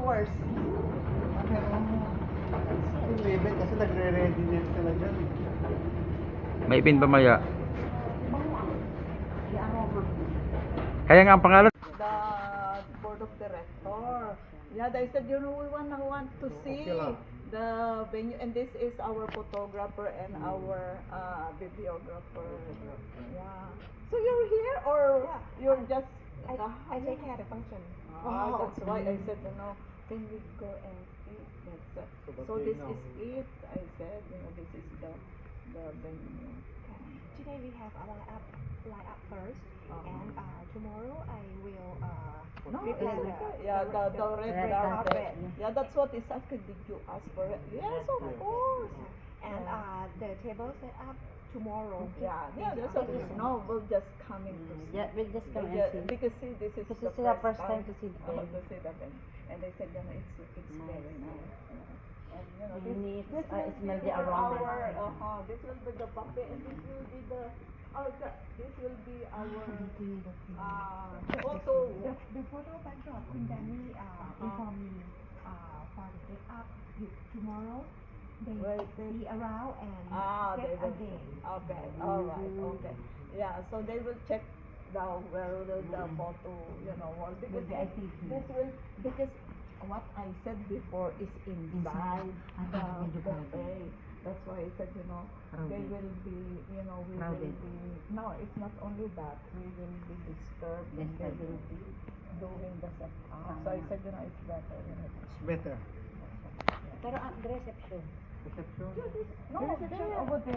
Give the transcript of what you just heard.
hours. Eleven kasi nagre-ready net ka na dyan. May ipin pa maya. Kaya nga ang pangalan. The board of director. Yeah, they said, you know, we want to see Okay lang. the venue, and this is our photographer and our videographer. Yeah. So you're here, or you're just? I take care of the function. That's why I said, you know, can we go and eat? That's so this is it. I said, you know, this is the venue. Today we have a line up first, and tomorrow I will No, prepare it's okay. Yeah, the red carpet. Yeah, that's what is asking. Did you ask for it? Yes, of course. and the table set up tomorrow. Yeah, that's okay. No, we'll just coming to see. Yeah, we'll just come and Yeah, see. because see, this is This is the first time to see the venue. to see the venue. And they said, you know, it's very nice. And you know, Unique, this will smell be the aroma. this will be the buffet, and this will be the this will be our photo. The photo backdrop, Kun Danny informed me for the setup tomorrow. They Right. see around and They set will. again. Okay, all right, okay. Yeah, so they will check where the photo, you know, was because this will because what I said before is inside the buffet. That's why I said, you know, they will be, you know, we will be. No, it's not only that. We will be disturbed, and they will be doing the setup. So I said, you know, it's better. You know, It's better. Pero ang reception. Reception. no, there over there.